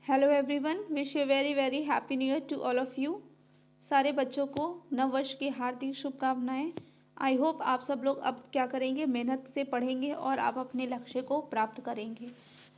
Hello everyone, wish you very very happy new year to all of you. सारे बच्चों को नव वर्ष की हार्दिक शुभकामनाएं। आई होप आप सब लोग अब क्या करेंगे, मेहनत से पढ़ेंगे और आप अपने लक्ष्य को प्राप्त करेंगे।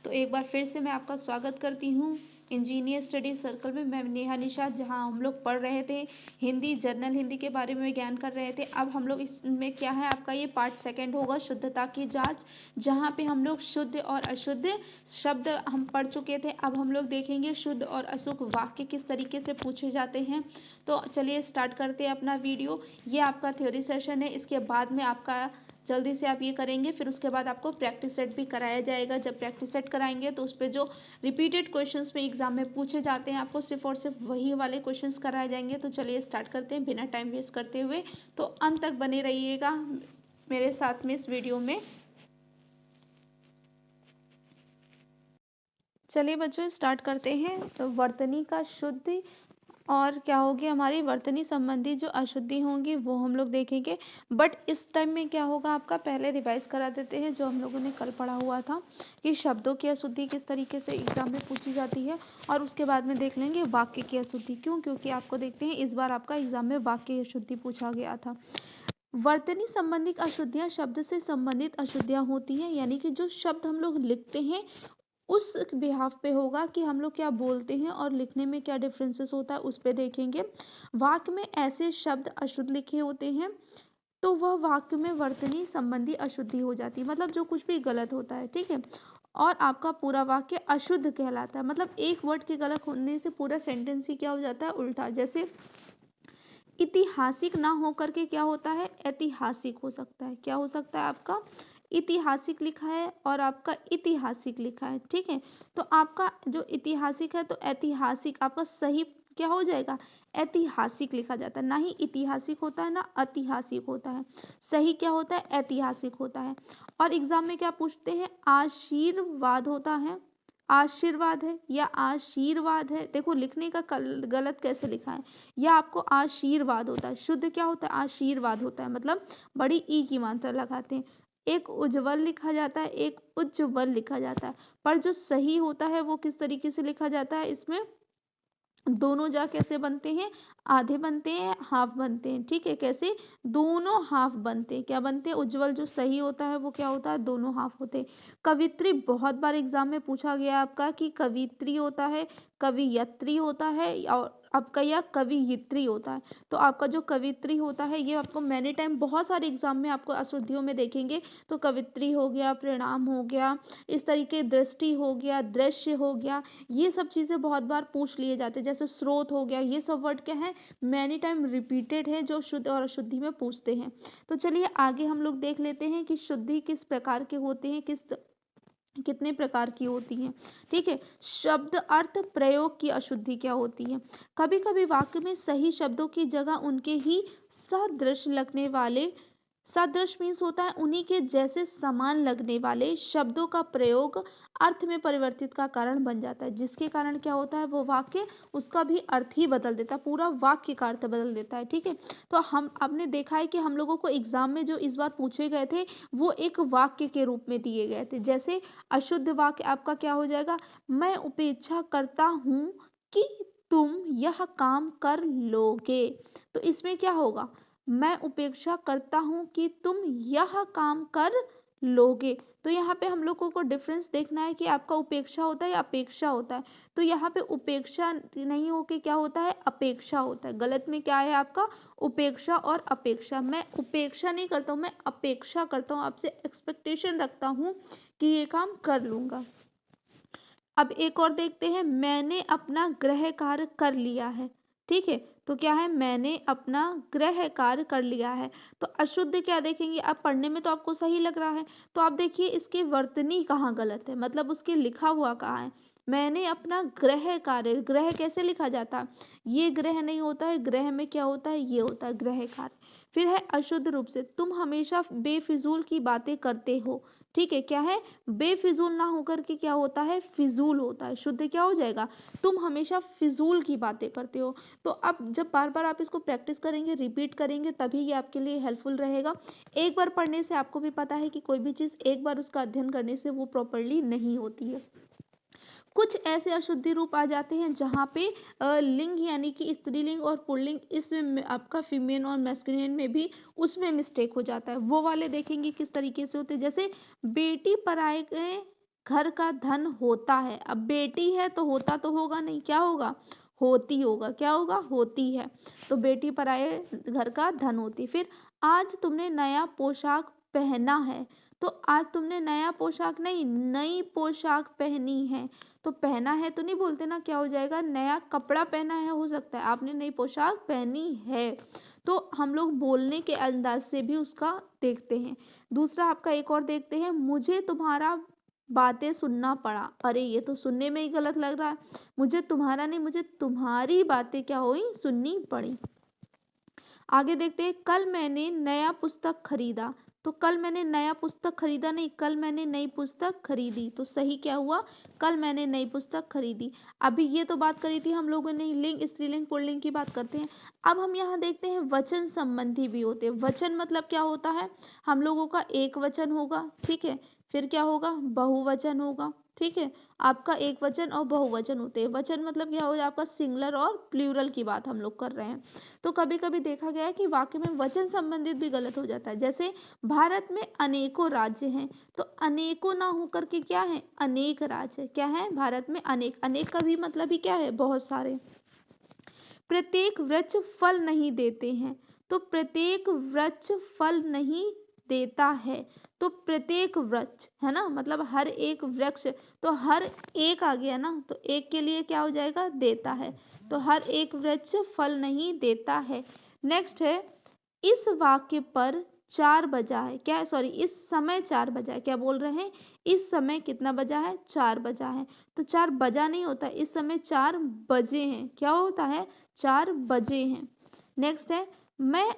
तो एक बार फिर से मैं आपका स्वागत करती हूँ इंजीनियर स्टडी सर्कल में। मैं नेहा निषाद, जहाँ हम लोग पढ़ रहे थे हिंदी, जर्नल हिंदी के बारे में ज्ञान कर रहे थे। अब हम लोग इसमें क्या है, आपका ये पार्ट सेकंड होगा, शुद्धता की जांच, जहाँ पे हम लोग शुद्ध और अशुद्ध शब्द हम पढ़ चुके थे। अब हम लोग देखेंगे शुद्ध और अशुद्ध वाक्य किस तरीके से पूछे जाते हैं। तो चलिए स्टार्ट करते हैं अपना वीडियो। ये आपका थ्योरी सेशन है, इसके बाद में आपका जल्दी से आप ये करेंगे, फिर उसके बाद आपको प्रैक्टिस सेट भी कराया जाएगा। जब प्रैक्टिस सेट कराएंगे तो उस पर जो रिपीटेड क्वेश्चंस में एग्जाम में पूछे जाते हैं, आपको सिर्फ और सिर्फ वही वाले क्वेश्चंस कराए जाएंगे। तो चलिए स्टार्ट करते हैं बिना टाइम वेस्ट करते हुए। तो अंत तक बने रहिएगा मेरे साथ में इस वीडियो में। चलिए बच्चों स्टार्ट करते हैं। तो वर्तनी का शुद्धि और क्या होगी, हमारी वर्तनी संबंधी जो अशुद्धि होंगी वो हम लोग देखेंगे। बट इस टाइम में क्या होगा, आपका पहले रिवाइज करा देते हैं जो हम लोगों ने कल पढ़ा हुआ था कि शब्दों की अशुद्धि किस तरीके से एग्जाम में पूछी जाती है, और उसके बाद में देख लेंगे वाक्य की अशुद्धि। क्यों? क्योंकि आपको देखते हैं इस बार आपका एग्जाम में वाक्य की अशुद्धि पूछा गया था। वर्तनी संबंधी अशुद्धियाँ शब्द से संबंधित अशुद्धियाँ होती हैं, यानी कि जो शब्द हम लोग लिखते हैं उस बिहाफ पे होगा कि हम लोग क्या बोलते हैं और लिखने में क्या डिफरेंसेस होता है, उस पे देखेंगे। वाक्य में ऐसे शब्द अशुद्ध लिखे होते हैं तो वह वाक्य में वर्तनी संबंधी अशुद्धि हो जाती है, मतलब जो कुछ भी गलत होता है, ठीक है। और आपका पूरा वाक्य अशुद्ध कहलाता है, मतलब एक वर्ड के गलत होने से पूरा सेंटेंस ही क्या हो जाता है, उल्टा। जैसे ऐतिहासिक ना होकर के क्या होता है, ऐतिहासिक हो सकता है। क्या हो सकता है, आपका ऐतिहासिक लिखा है और आपका ऐतिहासिक लिखा है, ठीक है। तो आपका जो ऐतिहासिक है तो ऐतिहासिक आपका सही क्या हो जाएगा, ऐतिहासिक लिखा जाता है। ना ही ऐतिहासिक होता है ना ऐतिहासिक होता है, सही क्या होता है, ऐतिहासिक होता है। और एग्जाम में क्या पूछते हैं, आशीर्वाद होता है, आशीर्वाद है या आशीर्वाद है। देखो लिखने का गलत कैसे लिखा है, या आपको आशीर्वाद होता है, शुद्ध क्या होता है, आशीर्वाद होता है, मतलब बड़ी ई की मात्रा लगाते हैं। एक उज्ज्वल लिखा जाता है, एक उज्ज्वल लिखा जाता है। पर जो सही होता है वो किस तरीके से लिखा जाता है, इसमें दोनों जा कैसे बनते हैं, आधे बनते हैं, हाफ बनते हैं, ठीक है। कैसे, दोनों हाफ बनते हैं। क्या बनते हैं, उज्जवल जो सही होता है वो क्या होता है, दोनों हाफ होते हैं। कवित्री बहुत बार एग्जाम में पूछा गया आपका कि कवित्री होता है, कवियत्री होता है, और आपका या कवियित्री होता है। तो आपका जो कवित्री होता है ये आपको मैनी टाइम बहुत सारे एग्जाम में आपको अशुद्धियों में देखेंगे। तो कवित्री हो गया, परिणाम हो गया, इस तरीके दृष्टि हो गया, दृश्य हो गया, ये सब चीज़ें बहुत बार पूछ लिए जाते हैं। जैसे स्रोत हो गया, ये सब वर्ड क्या है, मैनी टाइम रिपीटेड है, जो शुद्ध और अशुद्धि में पूछते हैं। तो चलिए आगे हम लोग देख लेते हैं कि शुद्धि किस प्रकार के होते हैं, कितने प्रकार की होती हैं, ठीक है। शब्द अर्थ प्रयोग की अशुद्धि क्या होती है, कभी कभी वाक्य में सही शब्दों की जगह उनके ही सदृश लगने वाले, सदृश मीन्स होता है उन्हीं के जैसे समान लगने वाले शब्दों का प्रयोग अर्थ में परिवर्तित का कारण बन जाता है, जिसके कारण क्या होता है, वो वाक्य उसका भी अर्थ ही बदल देता है, पूरा वाक्य का अर्थ बदल देता है, ठीक है। तो हम आपने देखा है कि हम लोगों को एग्जाम में जो इस बार पूछे गए थे वो एक वाक्य के रूप में दिए गए थे। जैसे अशुद्ध वाक्य आपका क्या हो जाएगा, मैं उपेक्षा करता हूँ कि तुम यह काम कर लोगे। तो इसमें क्या होगा, मैं उपेक्षा करता हूँ कि तुम यह काम कर लोगे। तो यहाँ पे हम लोगों को डिफरेंस देखना है कि आपका उपेक्षा होता है या अपेक्षा होता है। तो यहाँ पे उपेक्षा नहीं होके क्या होता है, अपेक्षा होता है। गलत में क्या है आपका, उपेक्षा और अपेक्षा। मैं उपेक्षा नहीं करता हूँ, मैं अपेक्षा करता हूँ, आपसे एक्सपेक्टेशन रखता हूँ कि ये काम कर लूँगा। अब एक और देखते हैं, मैंने अपना गृह कार्य कर लिया है, ठीक है। तो क्या है, मैंने अपना गृह कार्य कर लिया है। तो अशुद्ध क्या देखेंगे, अब पढ़ने में तो आपको सही लग रहा है, तो आप देखिए इसकी वर्तनी कहाँ गलत है, मतलब उसके लिखा हुआ कहाँ है। मैंने अपना गृह कार्य, गृह कैसे लिखा जाता है, ये गृह नहीं होता है, गृह में क्या होता है, ये होता है गृह कार्य। फिर है अशुद्ध रूप से, तुम हमेशा बेफिजूल की बातें करते हो, ठीक है। क्या है, बेफिजूल ना होकर के क्या होता है, फिजूल होता है। शुद्ध क्या हो जाएगा, तुम हमेशा फिजूल की बातें करते हो। तो अब जब बार बार आप इसको प्रैक्टिस करेंगे, रिपीट करेंगे, तभी ये आपके लिए हेल्पफुल रहेगा। एक बार पढ़ने से आपको भी पता है कि कोई भी चीज़ एक बार उसका अध्ययन करने से वो प्रॉपरली नहीं होती है। कुछ ऐसे अशुद्धि रूप आ जाते हैं जहाँ पे लिंग यानी कि स्त्रीलिंग और पुल्लिंग इसमें आपका फीमेल और मैस्कुलिन में भी उसमें मिस्टेक हो जाता है। वो वाले देखेंगे किस तरीके से होते हैं। जैसे बेटी पराए के घर का धन होता है। अब बेटी है तो होता तो होगा नहीं, क्या होगा, होती होगा, क्या होगा, होती है। तो बेटी पराए घर का धन होती। फिर आज तुमने नया पोशाक पहना है, तो आज तुमने नया पोशाक नहीं, नई पोशाक पहनी है। तो पहना है तो नहीं बोलते ना, क्या हो जाएगा, नया कपड़ा पहना है हो सकता है, आपने नई पोशाक पहनी है। तो हम लोग बोलने के अंदाज से भी उसका देखते हैं। दूसरा आपका एक और देखते हैं, मुझे तुम्हारा बातें सुनना पड़ा। अरे ये तो सुनने में ही गलत लग रहा है। मुझे तुम्हारा नहीं, मुझे तुम्हारी बातें क्या हुई, सुननी पड़ी। आगे देखते हैं, कल मैंने नया पुस्तक खरीदा। तो कल मैंने नया पुस्तक खरीदा नहीं, कल मैंने नई पुस्तक खरीदी। तो सही क्या हुआ, कल मैंने नई पुस्तक खरीदी। अभी ये तो बात करी थी हम लोगों ने लिंग स्त्रीलिंग पुल्लिंग की बात करते हैं। अब हम यहाँ देखते हैं वचन संबंधी भी होते हैं। वचन मतलब क्या होता है, हम लोगों का एक वचन होगा, ठीक है, फिर क्या होगा, बहुवचन होगा, ठीक है। आपका एक वचन और बहुवचन होते हैं। वचन मतलब क्या हो, आपका सिंगुलर और प्लूरल की बात हम लोग कर रहे हैं। तो कभी कभी देखा गया है कि वाक्य में वचन संबंधित भी गलत हो जाता है। जैसे भारत में अनेकों राज्य हैं, तो अनेकों ना होकर के क्या है, अनेक राज्य, क्या है, भारत में अनेक, अनेक का भी मतलब ही क्या है, बहुत सारे। प्रत्येक वृक्ष फल नहीं देते हैं, तो प्रत्येक वृक्ष फल नहीं देता है। तो प्रत्येक वृक्ष है ना, मतलब हर एक वृक्ष, तो हर एक आ गया ना, तो एक के लिए क्या हो जाएगा, देता है। तो हर एक वृक्ष फल नहीं देता है। नेक्स्ट है, इस वाक्य पर 4 बजा है, क्या है, सॉरी, इस समय 4 बजा है। क्या बोल रहे हैं, इस समय कितना बजा है, 4 बजा है। तो 4 बजा नहीं होता, इस समय 4 बजे हैं। क्या होता है, 4 बजे हैं। नेक्स्ट है, मैं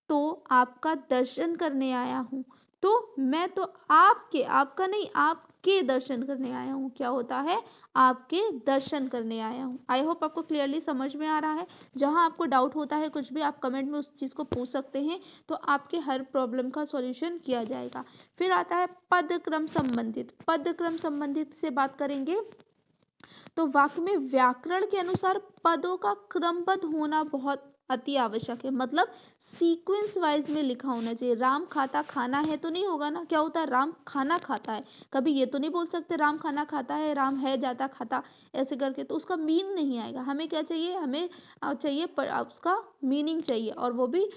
तो आपका दर्शन करने आया हूँ। तो मैं तो आपके, आपका नहीं, आपके दर्शन करने आया हूँ। क्या होता है, आपके दर्शन करने आया हूँ। आई होप आपको क्लियरली समझ में आ रहा है। जहाँ आपको डाउट होता है कुछ भी, आप कमेंट में उस चीज़ को पूछ सकते हैं, तो आपके हर प्रॉब्लम का सॉल्यूशन किया जाएगा। फिर आता है पद क्रम संबंधित। पद क्रम संबंधित से बात करेंगे तो वाक्य में व्याकरण के अनुसार पदों का क्रमबद्ध होना बहुत अति आवश्यक है। मतलब सीक्वेंस वाइज में लिखा होना चाहिए। राम खाता खाना है तो नहीं होगा ना, क्या होता है, राम खाना खाता है। कभी ये तो नहीं बोल सकते राम खाना खाता है, राम है जाता खाता, ऐसे करके तो उसका मीन नहीं आएगा। हमें क्या चाहिए, हमें चाहिए उसका मीनिंग चाहिए, और वो भी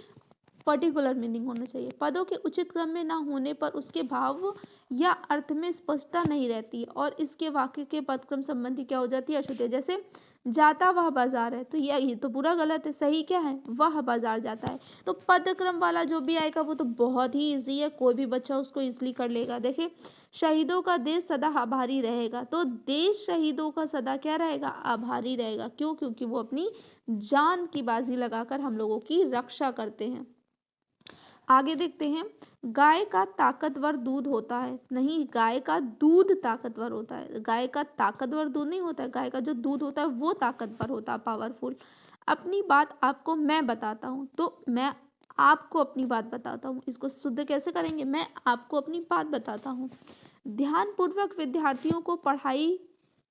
पर्टिकुलर मीनिंग होना चाहिए। पदों के उचित क्रम में ना होने पर उसके भाव या अर्थ में स्पष्टता नहीं रहती, और इसके वाक्य के पदक्रम संबंधी क्या हो जाती है, अशुद्धि। जैसे जाता वह बाजार है, तो ये तो पूरा गलत है। सही क्या है, वह बाजार जाता है। तो पदक्रम वाला जो भी आएगा वो तो बहुत ही इजी है, कोई भी बच्चा उसको इजीली कर लेगा। देखिए, शहीदों का देश सदा आभारी रहेगा, तो देश शहीदों का सदा क्या रहेगा, आभारी रहेगा। क्यों, क्योंकि वो अपनी जान की बाजी लगाकर हम लोगों की रक्षा करते हैं। आगे देखते हैं, गाय का ताकतवर दूध होता है, नहीं, गाय का दूध ताकतवर होता है। गाय का ताकतवर दूध नहीं होता है, गाय का जो दूध होता है वो ताकतवर होता है, पावरफुल। अपनी बात आपको मैं बताता हूँ, तो मैं आपको अपनी बात बताता हूँ, इसको शुद्ध कैसे करेंगे, मैं आपको अपनी बात बताता हूँ। ध्यानपूर्वक विद्यार्थियों को पढ़ाई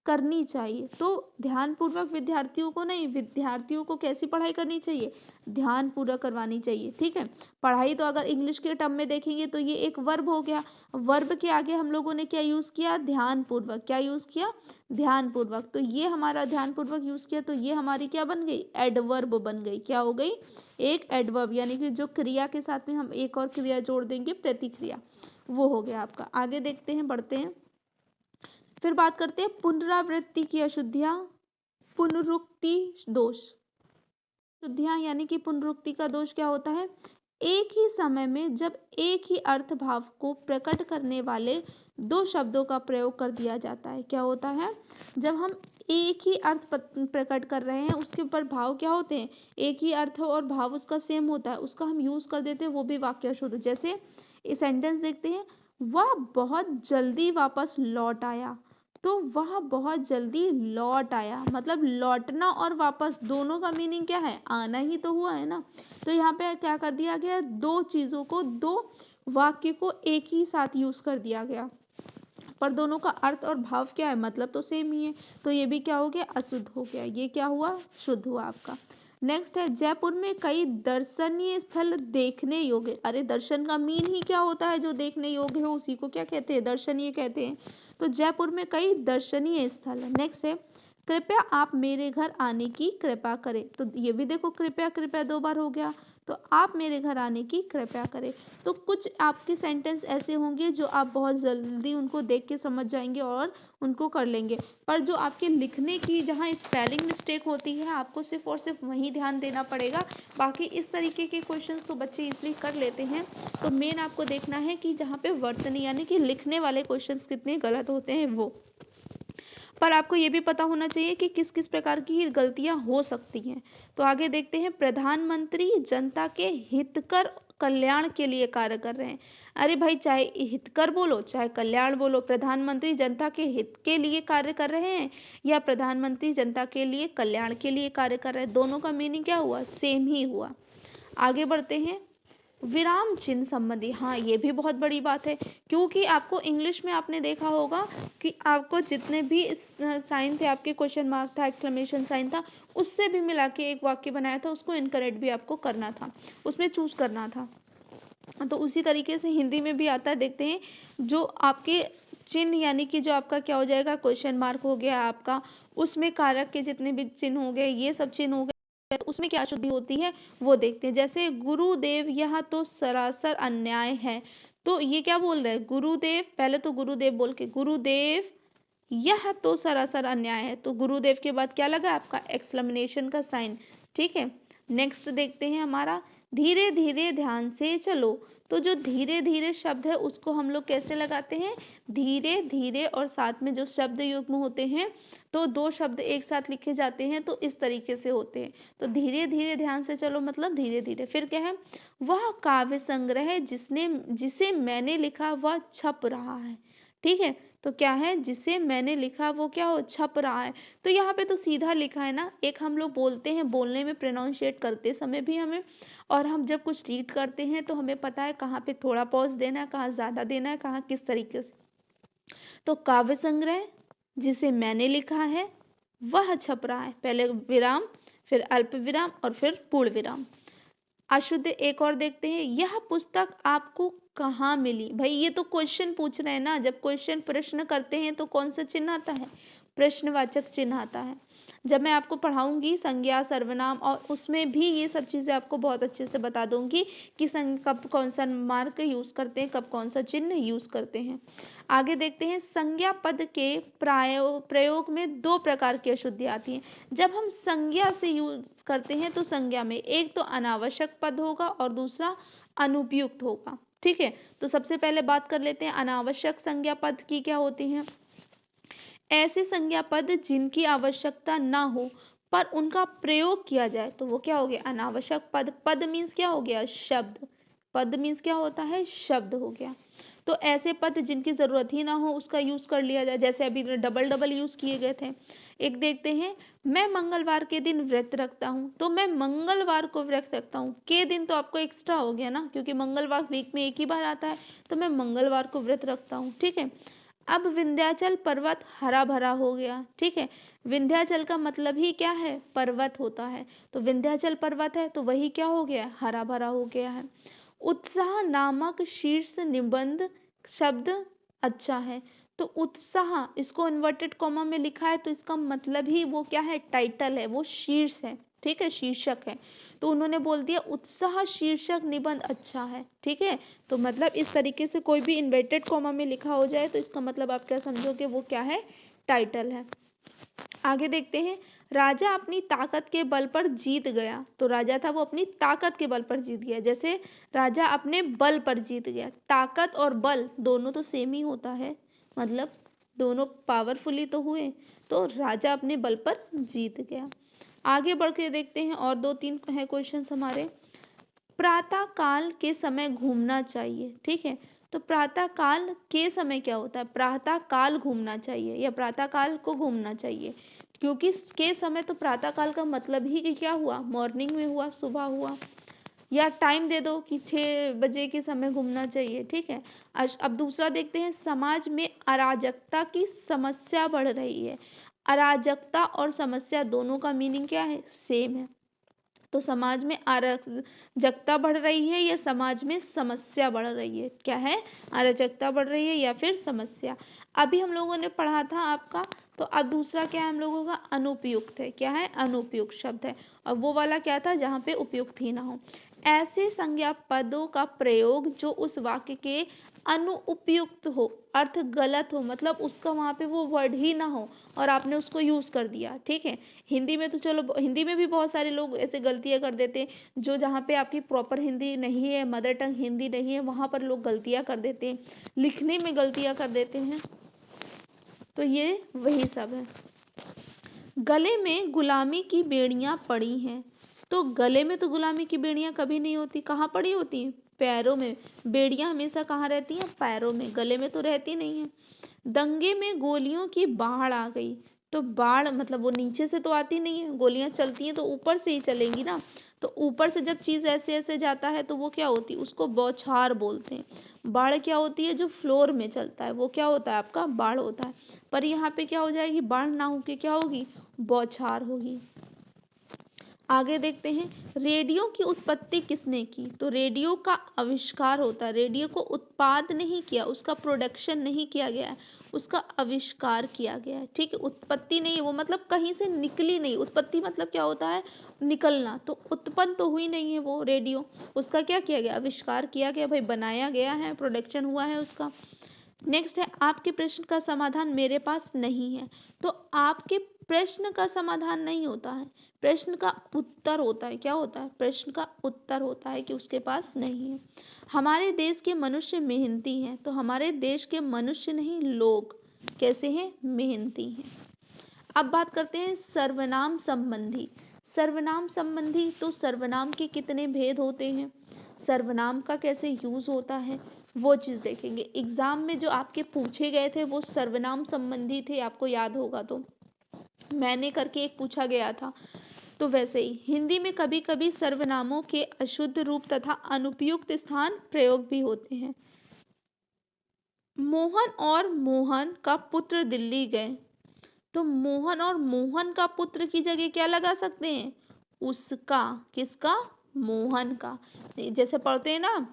करनी चाहिए, तो ध्यानपूर्वक विद्यार्थियों को नहीं, विद्यार्थियों को कैसी पढ़ाई करनी चाहिए, ध्यानपूर्वक करवानी चाहिए, ठीक है। पढ़ाई तो अगर इंग्लिश के टर्म में देखेंगे तो ये एक वर्ब हो गया। वर्ब के आगे हम लोगों ने क्या यूज़ किया, ध्यानपूर्वक। क्या यूज़ किया, ध्यानपूर्वक। तो ये हमारा ध्यानपूर्वक यूज़ किया, तो ये हमारी क्या बन गई, एडवर्ब बन गई। क्या हो गई, एक एडवर्ब, यानी कि जो क्रिया के साथ में हम एक और क्रिया जोड़ देंगे, प्रतिक्रिया, वो हो गया आपका। आगे देखते हैं, बढ़ते हैं। फिर बात करते हैं पुनरावृत्ति की अशुद्धियां, पुनरुक्ति दोष। अशुद्धियां यानी कि पुनरुक्ति का दोष क्या होता है, एक ही समय में जब एक ही अर्थ भाव को प्रकट करने वाले दो शब्दों का प्रयोग कर दिया जाता है। क्या होता है, जब हम एक ही अर्थ प्रकट कर रहे हैं, उसके ऊपर भाव क्या होते हैं, एक ही अर्थ और भाव उसका सेम होता है, उसका हम यूज कर देते हैं, वो भी वाक्य अशुद्ध। जैसे ये सेंटेंस देखते हैं, वह बहुत जल्दी वापस लौट आया। तो वह बहुत जल्दी लौट आया, मतलब लौटना और वापस दोनों का मीनिंग क्या है, आना ही तो हुआ है ना। तो यहाँ पे क्या कर दिया गया, दो चीज़ों को, दो वाक्य को एक ही साथ यूज कर दिया गया। पर दोनों का अर्थ और भाव क्या है, मतलब तो सेम ही है। तो ये भी क्या हो गया, अशुद्ध हो गया। ये क्या हुआ, शुद्ध हुआ आपका। नेक्स्ट है, जयपुर में कई दर्शनीय स्थल देखने योग्य। अरे दर्शन का मीन ही क्या होता है, जो देखने योग्य हो उसी को क्या कहते हैं, दर्शनीय कहते हैं। तो जयपुर में कई दर्शनीय स्थल है। नेक्स्ट है, कृपया आप मेरे घर आने की कृपा करें। तो ये भी देखो कृपया कृपया 2 बार हो गया। तो आप मेरे घर आने की कृपया करें। तो कुछ आपके सेंटेंस ऐसे होंगे जो आप बहुत जल्दी उनको देख के समझ जाएंगे और उनको कर लेंगे, पर जो आपके लिखने की जहाँ स्पेलिंग मिस्टेक होती है आपको सिर्फ और सिर्फ वहीं ध्यान देना पड़ेगा। बाकी इस तरीके के क्वेश्चंस तो बच्चे इसलिए कर लेते हैं। तो मेन आपको देखना है कि जहाँ पे वर्तनी यानी कि लिखने वाले क्वेश्चंस कितने गलत होते हैं वो। पर आपको ये भी पता होना चाहिए कि किस किस प्रकार की गलतियां हो सकती हैं। तो आगे देखते हैं, प्रधानमंत्री जनता के हितकर कल्याण के लिए कार्य कर रहे हैं। अरे भाई, चाहे हितकर बोलो चाहे कल्याण बोलो, प्रधानमंत्री जनता के हित के लिए कार्य कर रहे हैं या प्रधानमंत्री जनता के लिए कल्याण के लिए कार्य कर रहे हैं, दोनों का मीनिंग क्या हुआ, सेम ही हुआ। आगे बढ़ते हैं, विराम चिन्ह संबंधी, हाँ ये भी बहुत बड़ी बात है, क्योंकि आपको इंग्लिश में आपने देखा होगा कि आपको जितने भी साइन थे, आपके क्वेश्चन मार्क था, एक्सक्लेमेशन साइन था, उससे भी मिला के एक वाक्य बनाया था, उसको इनकरेक्ट भी आपको करना था, उसमें चूज करना था। तो उसी तरीके से हिंदी में भी आता है। देखते हैं, जो आपके चिन्ह यानी कि जो आपका क्या हो जाएगा, क्वेश्चन मार्क हो गया आपका, उसमें कारक के जितने भी चिन्ह हो गए, ये सब चिन्ह हो गए, उसमें क्या अशुद्धि होती है वो देखते हैं। जैसे गुरुदेव, यह तो सरासर अन्याय है। तो ये क्या बोल रहे हैं, गुरुदेव, पहले तो गुरुदेव बोल के, गुरुदेव यह तो सरासर अन्याय है। तो गुरुदेव के बाद क्या लगा आपका, एक्सक्लेमेशन का साइन। ठीक है, नेक्स्ट देखते हैं हमारा, धीरे धीरे ध्यान से चलो। तो जो धीरे धीरे शब्द है उसको हम लोग कैसे लगाते हैं, धीरे धीरे और साथ में जो शब्द युग्म होते हैं, तो 2 शब्द एक साथ लिखे जाते हैं तो इस तरीके से होते हैं। तो धीरे धीरे ध्यान से चलो मतलब धीरे धीरे। फिर क्या है, वह काव्य संग्रह जिसे मैंने लिखा वह छप रहा है। ठीक है, तो क्या है, जिसे मैंने लिखा वो क्या हो, छप रहा है। तो यहाँ पे तो सीधा लिखा है ना, एक हम लोग बोलते हैं, बोलने में प्रोनाउंशिएट करते समय भी हमें, और हम जब कुछ रीड करते हैं तो हमें पता है कहाँ पे थोड़ा पॉज देना है, कहाँ ज़्यादा देना है, कहाँ किस तरीके से। तो काव्य संग्रह जिसे मैंने लिखा है वह छप रहा है, पहले विराम, फिर अल्प विराम और फिर पूर्ण विराम। अशुद्ध एक और देखते हैं, यह पुस्तक आपको कहाँ मिली। भाई ये तो क्वेश्चन पूछ रहे हैं ना, जब क्वेश्चन प्रश्न करते हैं तो कौन सा चिन्ह आता है, प्रश्नवाचक चिन्ह आता है। जब मैं आपको पढ़ाऊंगी संज्ञा सर्वनाम, और उसमें भी ये सब चीज़ें आपको बहुत अच्छे से बता दूंगी कि कब कौन सा मार्क यूज़ करते हैं, कब कौन सा चिन्ह यूज़ करते हैं। आगे देखते हैं, संज्ञा पद के प्रयोग में 2 प्रकार की अशुद्धि आती हैं। जब हम संज्ञा से यूज करते हैं तो संज्ञा में एक तो अनावश्यक पद होगा और दूसरा अनुपयुक्त होगा। ठीक है, तो सबसे पहले बात कर लेते हैं अनावश्यक संज्ञा पद की क्या होती हैं। ऐसे संज्ञा पद जिनकी आवश्यकता ना हो पर उनका प्रयोग किया जाए तो वो क्या हो गया, अनावश्यक पद। पद मीन्स क्या हो गया, शब्द। पद मीन्स क्या होता है, शब्द हो गया। तो ऐसे पद जिनकी ज़रूरत ही ना हो उसका यूज़ कर लिया जाए, जैसे अभी डबल डबल यूज़ किए गए थे। एक देखते हैं, मैं मंगलवार के दिन व्रत रखता हूँ। तो मैं मंगलवार को व्रत रखता हूँ, के दिन तो आपको एक्स्ट्रा हो गया ना, क्योंकि मंगलवार वीक में एक ही बार आता है। तो मैं मंगलवार को व्रत रखता हूँ। ठीक है, अब विंध्याचल पर्वत हरा भरा हो गया। ठीक है, विंध्याचल का मतलब ही क्या है, पर्वत होता है। तो विंध्याचल पर्वत है तो वही क्या हो गया, हरा भरा हो गया है। उत्साह नामक शीर्ष निबंध शब्द अच्छा है। तो उत्साह, इसको इन्वर्टेड कॉमा में लिखा है तो इसका मतलब ही वो क्या है, टाइटल है, वो शीर्ष है। ठीक है, शीर्षक है। तो उन्होंने बोल दिया उत्साह शीर्षक निबंध अच्छा है। ठीक है, तो मतलब इस तरीके से कोई भी इन्वर्टेड कॉमा में लिखा हो जाए तो इसका मतलब आप क्या समझोगे, वो क्या है, टाइटल है। आगे देखते हैं, राजा अपनी ताकत के बल पर जीत गया। तो राजा था वो अपनी ताकत के बल पर जीत गया, जैसे राजा अपने बल पर जीत गया। ताकत और बल दोनों तो सेम ही होता है, मतलब दोनों पावरफुली तो हुए। तो राजा अपने बल पर जीत गया। आगे बढ़ के देखते हैं, और 2-3 है क्वेश्चन हमारे। प्रातः काल के समय घूमना चाहिए। ठीक है, तो प्रातः काल के समय क्या होता है, प्रातः काल घूमना चाहिए या प्रातः काल को घूमना चाहिए, क्योंकि के समय तो प्रातः काल का मतलब ही कि क्या हुआ, मॉर्निंग में हुआ, सुबह हुआ। या टाइम दे दो कि 6 बजे के समय घूमना चाहिए, ठीक है। अब दूसरा देखते हैं, समाज में अराजकता की समस्या बढ़ रही है। अराजकता और समस्या दोनों का मीनिंग क्या है, सेम है। तो समाज में अराजकता बढ़ रही है या समाज में समस्या बढ़ रही है, क्या है, अराजकता बढ़ रही है या फिर समस्या। अभी हम लोगों ने पढ़ा था आपका, तो अब दूसरा क्या है हम लोगों का, अनुपयुक्त है, क्या है, अनुपयुक्त शब्द है। और वो वाला क्या था, जहाँ पे उपयुक्त ही ना हो। ऐसे संज्ञा पदों का प्रयोग जो उस वाक्य के अनुपयुक्त हो, अर्थ गलत हो, मतलब उसका वहाँ पे वो वर्ड ही ना हो और आपने उसको यूज कर दिया, ठीक है। हिंदी में तो चलो, हिंदी में भी बहुत सारे लोग ऐसे गलतियां कर देते हैं, जो जहाँ पे आपकी प्रॉपर हिंदी नहीं है, मदर टंग हिंदी नहीं है, वहाँ पर लोग गलतियां कर देते हैं, लिखने में गलतियां कर देते हैं। तो ये वही सब है। गले में गुलामी की बेड़ियां पड़ी हैं। तो गले में तो गुलामी की बेड़ियां कभी नहीं होती, कहाँ पड़ी होती हैं, पैरों में। बेड़ियां हमेशा कहाँ रहती हैं, पैरों में, गले में तो रहती नहीं है। दंगे में गोलियों की बाढ़ आ गई। तो बाढ़ मतलब वो नीचे से तो आती नहीं है, गोलियां चलती हैं तो ऊपर से ही चलेंगी ना। तो ऊपर से जब चीज ऐसे ऐसे जाता है तो वो क्या होती है, उसको बौछार बोलते हैं। बाढ़ क्या होती है, जो फ्लोर में चलता है वो क्या होता है, आपका बाढ़ होता है। पर यहाँ पे क्या हो जाएगी, बाढ़ ना होके क्या होगी, बौछार होगी। आगे देखते हैं, रेडियो की उत्पत्ति किसने की। तो रेडियो का आविष्कार होता है, रेडियो को उत्पाद नहीं किया, उसका प्रोडक्शन नहीं किया गया है, उसका आविष्कार किया गया है, ठीक है। उत्पत्ति नहीं है वो, मतलब कहीं से निकली नहीं। उत्पत्ति मतलब क्या होता है, निकलना। तो उत्पन्न तो हुई नहीं है वो रेडियो, उसका क्या किया गया, आविष्कार किया गया, भाई बनाया गया है, प्रोडक्शन हुआ है उसका। नेक्स्ट है, आपके प्रश्न का समाधान मेरे पास नहीं है। तो आपके प्रश्न का समाधान नहीं होता है, प्रश्न का उत्तर होता है, क्या होता है, प्रश्न का उत्तर होता है कि उसके पास नहीं है। हमारे देश के मनुष्य मेहनती हैं। तो हमारे देश के मनुष्य नहीं, लोग कैसे हैं, मेहनती हैं। अब बात करते हैं सर्वनाम संबंधी। सर्वनाम संबंधी, तो सर्वनाम के कितने भेद होते हैं, सर्वनाम का कैसे यूज होता है, वो चीज देखेंगे। एग्जाम में जो आपके पूछे गए थे वो सर्वनाम संबंधी थे, आपको याद होगा तो मैंने करके एक पूछा गया था। तो वैसे ही हिंदी में कभी कभी सर्वनामों के अशुद्ध रूप तथा अनुपयुक्त स्थान प्रयोग भी होते हैं। मोहन और मोहन का पुत्र दिल्ली गए। तो मोहन और मोहन का पुत्र की जगह क्या लगा सकते हैं, उसका, किसका, मोहन का। जैसे पढ़ते हैं ना,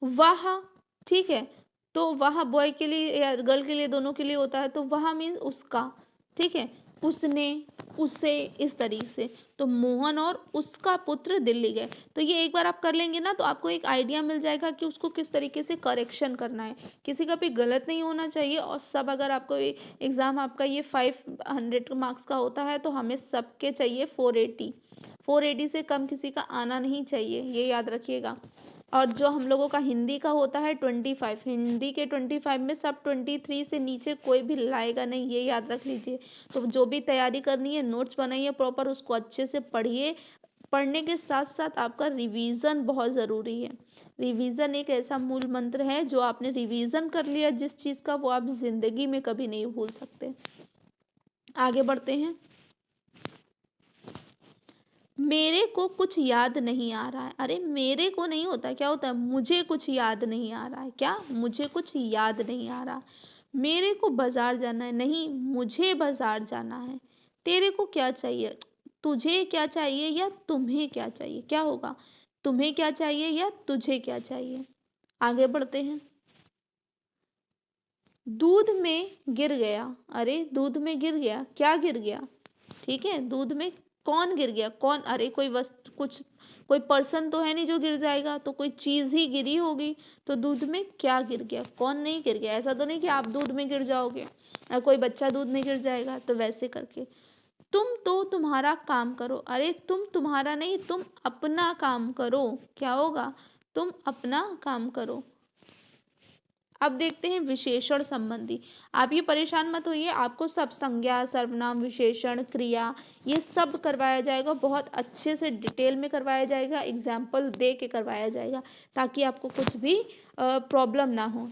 वह, ठीक है। तो वह बॉय के लिए या गर्ल के लिए, दोनों के लिए होता है। तो वह मीन्स उसका, ठीक है, उसने, उसे, इस तरीके से। तो मोहन और उसका पुत्र दिल्ली गए। तो ये एक बार आप कर लेंगे ना तो आपको एक आइडिया मिल जाएगा कि उसको किस तरीके से करेक्शन करना है। किसी का भी गलत नहीं होना चाहिए। और सब, अगर आपको एग्ज़ाम आपका ये 500 मार्क्स का होता है तो हमें सबके चाहिए 480 से कम किसी का आना नहीं चाहिए, ये याद रखिएगा। और जो हम लोगों का हिंदी का होता है 25, हिंदी के 25 में सब 23 से नीचे कोई भी लाएगा नहीं, ये याद रख लीजिए। तो जो भी तैयारी करनी है, नोट्स बनाइए प्रॉपर, उसको अच्छे से पढ़िए। पढ़ने के साथ साथ आपका रिवीजन बहुत ज़रूरी है। रिवीजन एक ऐसा मूल मंत्र है, जो आपने रिवीजन कर लिया जिस चीज़ का, वो आप जिंदगी में कभी नहीं भूल सकते। आगे बढ़ते हैं। मेरे को कुछ याद नहीं आ रहा है। अरे मेरे को नहीं होता, क्या होता है, मुझे कुछ याद नहीं आ रहा है। क्या, मुझे कुछ याद नहीं आ रहा। मेरे को बाजार जाना है, नहीं, मुझे बाजार जाना है। तेरे को क्या चाहिए, तुझे क्या चाहिए या तुम्हें क्या चाहिए, क्या होगा, तुम्हें क्या चाहिए या तुझे क्या चाहिए। आगे बढ़ते हैं। दूध में गिर गया। अरे दूध में गिर गया, क्या गिर गया, ठीक है। दूध में कौन गिर गया, कौन, अरे कोई वस्तु, कुछ, कोई पर्सन तो है नहीं जो गिर जाएगा, तो कोई चीज ही गिरी होगी। तो दूध में क्या गिर गया, कौन नहीं गिर गया। ऐसा तो नहीं कि आप दूध में गिर जाओगे या कोई बच्चा दूध में गिर जाएगा। तो वैसे करके, तुम तो तुम्हारा काम करो। अरे तुम तुम्हारा नहीं, तुम अपना काम करो, क्या होगा, तुम अपना काम करो। अब देखते हैं विशेषण संबंधी। आप ये परेशान मत होइए, आपको सब संज्ञा, सर्वनाम, विशेषण, क्रिया, ये सब करवाया जाएगा, बहुत अच्छे से डिटेल में करवाया जाएगा, एग्जाम्पल दे के करवाया जाएगा, ताकि आपको कुछ भी प्रॉब्लम ना हो।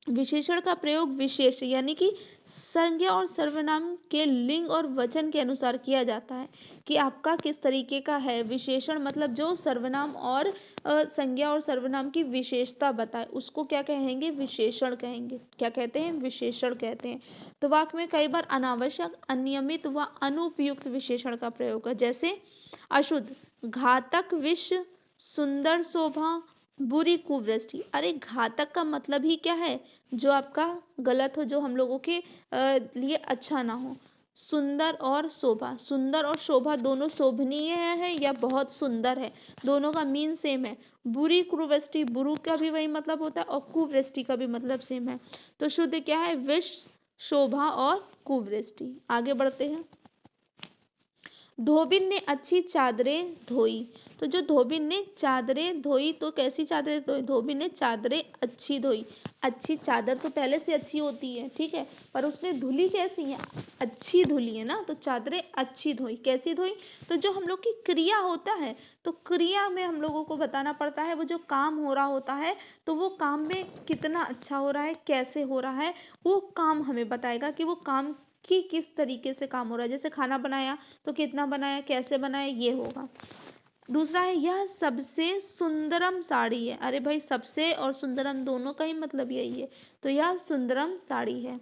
विशेषण का प्रयोग विशेष यानी कि संज्ञा और सर्वनाम के लिंग और वचन के अनुसार किया जाता है कि आपका किस तरीके का है। विशेषण मतलब जो सर्वनाम और संज्ञा और सर्वनाम की विशेषता बताए उसको क्या कहेंगे, विशेषण कहेंगे। क्या कहते हैं, विशेषण कहते हैं। तो वाक्य में कई बार अनावश्यक, अनियमित व अनुपयुक्त विशेषण का प्रयोग है, जैसे अशुद्ध, घातक विष, सुंदर शोभा, बुरी कुवृष्टि। अरे घातक का मतलब ही क्या है, जो आपका गलत हो, जो हम लोगों के लिए अच्छा ना हो। सुंदर और शोभा, सुंदर और शोभा दोनों शोभनीय है या बहुत सुंदर है, दोनों का मीन सेम है। बुरी कुवृष्टि, बुरु का भी वही मतलब होता है और कुवृष्टि का भी मतलब सेम है। तो शुद्ध क्या है, विष, शोभा और कुवृष्टि। आगे बढ़ते हैं। धोबिन ने अच्छी चादरें धोई। तो जो धोबिन ने चादरें धोई, तो कैसी चादरें धोई, धोबिन ने चादरें अच्छी धोई। अच्छी चादर तो पहले से अच्छी होती है, ठीक है, पर उसने धुली कैसी है, अच्छी धुली है ना। तो चादरें अच्छी धोई, कैसी धोई, तो जो हम लोग की क्रिया होता है, तो क्रिया में हम लोगों को बताना पड़ता है, वो जो काम हो रहा होता है, तो वो काम में कितना अच्छा हो रहा है, कैसे हो रहा है, वो काम हमें बताएगा कि वो काम कि किस तरीके से काम हो रहा है। जैसे खाना बनाया तो कितना बनाया, कैसे बनाया, ये होगा। दूसरा है, यह सबसे सुंदरम साड़ी है। अरे भाई, सबसे और सुंदरम दोनों का ही मतलब यही है, तो यह सुंदरम साड़ी है।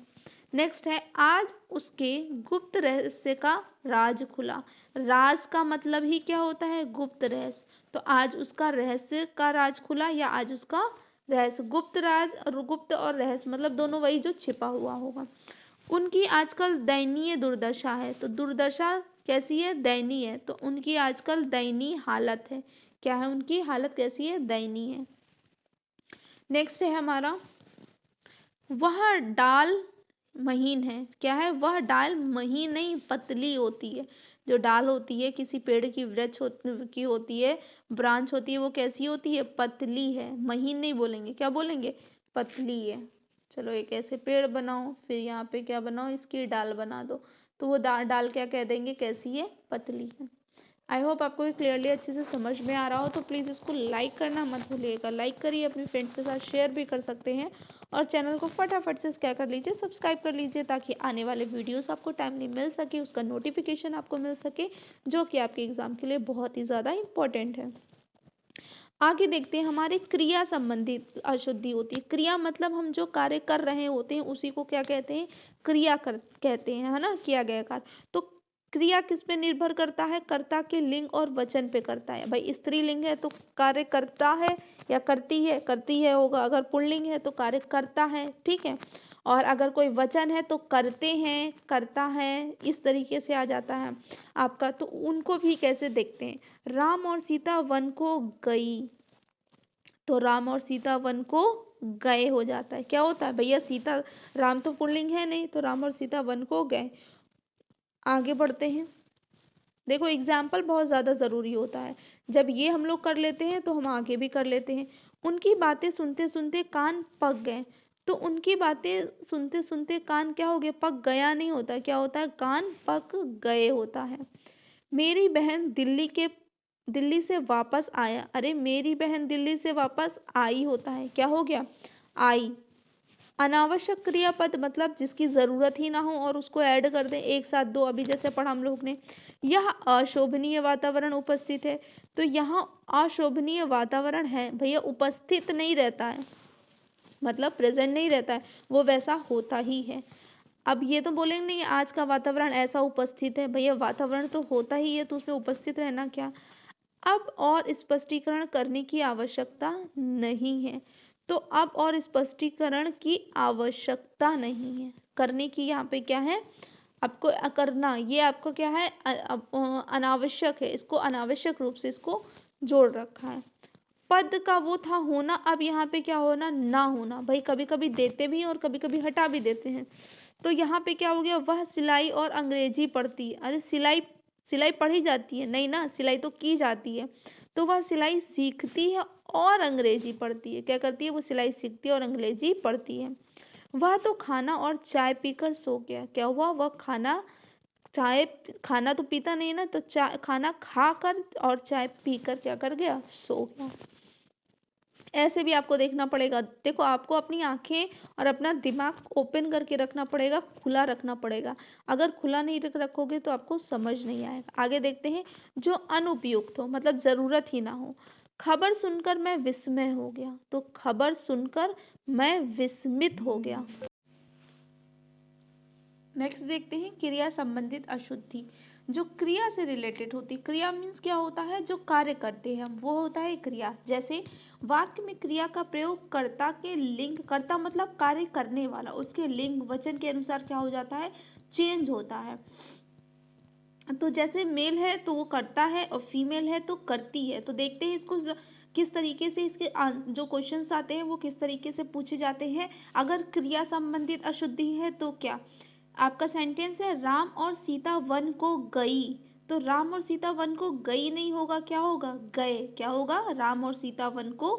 नेक्स्ट है, आज उसके गुप्त रहस्य का राज खुला। राज का मतलब ही क्या होता है, गुप्त रहस्य। तो आज उसका रहस्य का राज खुला या आज उसका रहस्य, गुप्त राज और गुप्त और रहस्य मतलब दोनों वही जो छिपा हुआ होगा। उनकी आजकल दयनीय दुर्दशा है। तो दुर्दशा कैसी है, दयनीय है। तो उनकी आजकल दयनीय हालत है। क्या है, उनकी हालत कैसी है, दयनीय है। नेक्स्ट है हमारा, वह डाल महीन है। क्या है, वह डाल महीन नहीं पतली होती है। जो डाल होती है किसी पेड़ की, वृक्ष की होती है, ब्रांच होती है, वो कैसी होती है, पतली है। महीन नहीं बोलेंगे, क्या बोलेंगे, पतली है। चलो एक ऐसे पेड़ बनाओ, फिर यहाँ पे क्या बनाओ, इसकी डाल बना दो, तो वो डाल क्या कह देंगे, कैसी है, पतली है। आई होप आपको ये क्लियरली अच्छे से समझ में आ रहा हो। तो प्लीज़ इसको लाइक करना मत भूलिएगा। लाइक करिए, अपने फ्रेंड्स के साथ शेयर भी कर सकते हैं और चैनल को फटाफट से क्या कर लीजिए, सब्सक्राइब कर लीजिए, ताकि आने वाले वीडियोस आपको टाइमली मिल सके, उसका नोटिफिकेशन आपको मिल सके, जो कि आपके एग्जाम के लिए बहुत ही ज़्यादा इंपॉर्टेंट है। आगे देखते हैं, हमारे क्रिया संबंधित अशुद्धि होती है। क्रिया मतलब हम जो कार्य कर रहे होते हैं उसी को क्या कहते हैं, क्रिया कर कहते हैं, है ना, किया गया कार्य। तो क्रिया किस पे निर्भर करता है, कर्ता के लिंग और वचन पे करता है। भाई स्त्रीलिंग है तो कार्य करता है या करती है होगा, अगर पुल्लिंग है तो कार्य करता है, ठीक है, और अगर कोई वचन है तो करते हैं, करता है, इस तरीके से आ जाता है आपका। तो उनको भी कैसे देखते हैं, राम और सीता वन को गई, तो राम और सीता वन को गए हो जाता है। क्या होता है भैया, सीता, राम तो पुल्लिंग है नहीं, तो राम और सीता वन को गए। आगे बढ़ते हैं। देखो एग्जाम्पल बहुत ज़्यादा ज़रूरी होता है, जब ये हम लोग कर लेते हैं तो हम आगे भी कर लेते हैं। उनकी बातें सुनते सुनते कान पक गए। तो उनकी बातें सुनते सुनते कान क्या हो गया, पक गया नहीं होता, क्या होता है, कान पक गए होता है। मेरी बहन दिल्ली से वापस आया। अरे मेरी बहन दिल्ली से वापस आई होता है, क्या हो गया, आई। अनावश्यक क्रियापद मतलब जिसकी ज़रूरत ही ना हो और उसको ऐड कर दें एक साथ दो, अभी जैसे पढ़ा हम लोग ने। यह अशोभनीय वातावरण उपस्थित है। तो यहाँ अशोभनीय वातावरण है भैया, उपस्थित नहीं रहता है, मतलब प्रेजेंट नहीं रहता है, वो वैसा होता ही है। अब ये तो बोलेंगे नहीं आज का वातावरण ऐसा उपस्थित है, भैया वातावरण तो होता ही है, तो उसमें उपस्थित रहना क्या। अब और स्पष्टीकरण करने की आवश्यकता नहीं है। तो अब और स्पष्टीकरण की आवश्यकता नहीं है, करने की यहाँ पे क्या है, आपको करना, ये आपको क्या है, अनावश्यक है, इसको अनावश्यक रूप से इसको जोड़ रखा है। पद का वो था होना, अब यहाँ पे क्या होना, ना होना। भाई कभी कभी देते भी हैं और कभी कभी हटा भी देते हैं। तो यहाँ पे क्या हो गया, वह सिलाई और अंग्रेजी पढ़ती है। अरे सिलाई, सिलाई पढ़ी जाती है नहीं ना, सिलाई तो की जाती है। तो वह सिलाई सीखती है और अंग्रेजी पढ़ती है। क्या करती है, वो सिलाई सीखती है और अंग्रेजी पढ़ती है। वह तो खाना और चाय पीकर सो गया। क्या हुआ, वह खाना तो पीता नहीं ना, तो चाय, खाना खाकर और चाय पीकर क्या कर गया, सो गया। ऐसे भी आपको देखना पड़ेगा। देखो, आपको अपनी आँखें और अपना दिमाग ओपन करके रखना पड़ेगा, खुला रखना पड़ेगा। अगर खुला नहीं रखोगे तो आपको समझ नहीं आएगा। आगे देखते हैं, जो अनुपयुक्त हो मतलब ज़रूरत ही ना हो। खबर सुनकर मैं विस्मय हो गया, तो खबर सुनकर मैं विस्मित हो गया। नेक्स्ट देखते हैं, क्रिया संबंधित अशुद्धि। जो क्रिया से रिलेटेड होती, क्रिया मीन्स क्या होता है, जो कार्य करते हैं वो होता है क्रिया। जैसे वाक्य में क्रिया का प्रयोग कर्ता के लिंग, कर्ता मतलब कार्य करने वाला, उसके लिंग वचन के अनुसार क्या हो जाता है, चेंज होता है। तो जैसे मेल है तो वो करता है और फीमेल है तो करती है। तो देखते हैं इसको किस तरीके से इसके जो क्वेश्चंस आते हैं वो किस तरीके से पूछे जाते हैं। अगर क्रिया संबंधित अशुद्धि है तो क्या आपका सेंटेंस है, राम और सीता वन को गई, तो राम और सीता वन को गई नहीं होगा, क्या होगा, गए। क्या होगा, राम और सीता वन को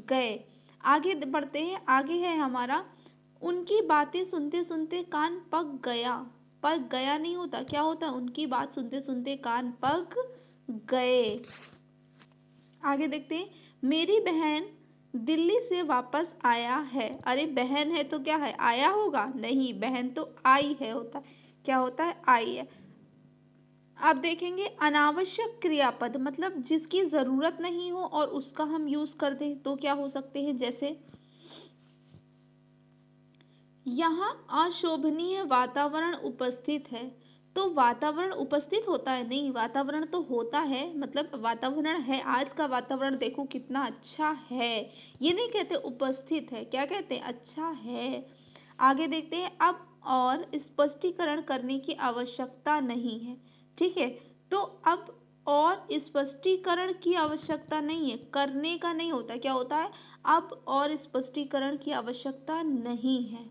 गए। आगे बढ़ते हैं, आगे है हमारा, उनकी बातें सुनते सुनते कान पक गया। पक गया नहीं होता, क्या होता, उनकी बात सुनते सुनते कान पक गए। आगे देखते हैं, मेरी बहन दिल्ली से वापस आया है। अरे बहन है तो क्या है, आया होगा, नहीं, बहन तो आई है होता है, क्या होता है, आई है। अब देखेंगे अनावश्यक क्रियापद, मतलब जिसकी जरूरत नहीं हो और उसका हम यूज कर दें तो क्या हो सकते हैं, जैसे यहाँ अशोभनीय वातावरण उपस्थित है, तो वातावरण उपस्थित होता है, नहीं, वातावरण तो होता है, मतलब वातावरण है, आज का वातावरण देखो कितना अच्छा है, ये नहीं कहते उपस्थित है, क्या कहते हैं, अच्छा है। आगे देखते हैं, अब और स्पष्टीकरण करने की आवश्यकता नहीं है, ठीक है। तो अब और स्पष्टीकरण की आवश्यकता नहीं है, करने का नहीं होता, क्या होता है, अब और स्पष्टीकरण की आवश्यकता नहीं है।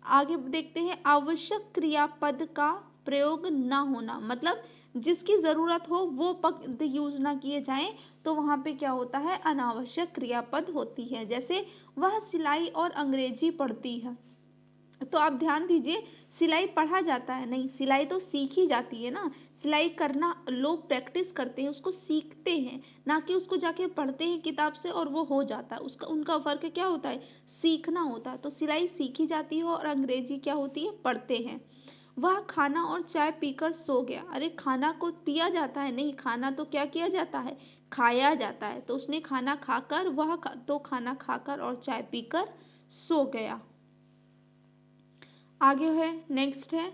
आगे देखते हैं, आवश्यक क्रियापद का प्रयोग ना होना, मतलब जिसकी जरूरत हो वो पद यूज ना किए जाएं, तो वहां पे क्या होता है, अनावश्यक क्रियापद होती है। जैसे वह सिलाई और अंग्रेजी पढ़ती है, तो आप ध्यान दीजिए, सिलाई पढ़ा जाता है, नहीं, सिलाई तो सीखी जाती है ना। सिलाई करना लोग प्रैक्टिस करते हैं, उसको सीखते हैं, ना कि उसको जाके पढ़ते हैं किताब से और वो हो जाता है। उसका उनका फर्क क्या होता है, सीखना होता है। तो सिलाई सीखी जाती है और अंग्रेजी क्या होती है, पढ़ते हैं। वह खाना और चाय पीकर सो गया। अरे खाना को पिया जाता है, नहीं, खाना तो क्या किया जाता है, खाया जाता है। तो उसने खाना खाकर, तो खाना खाकर और चाय पीकर सो गया। आगे है, नेक्स्ट है,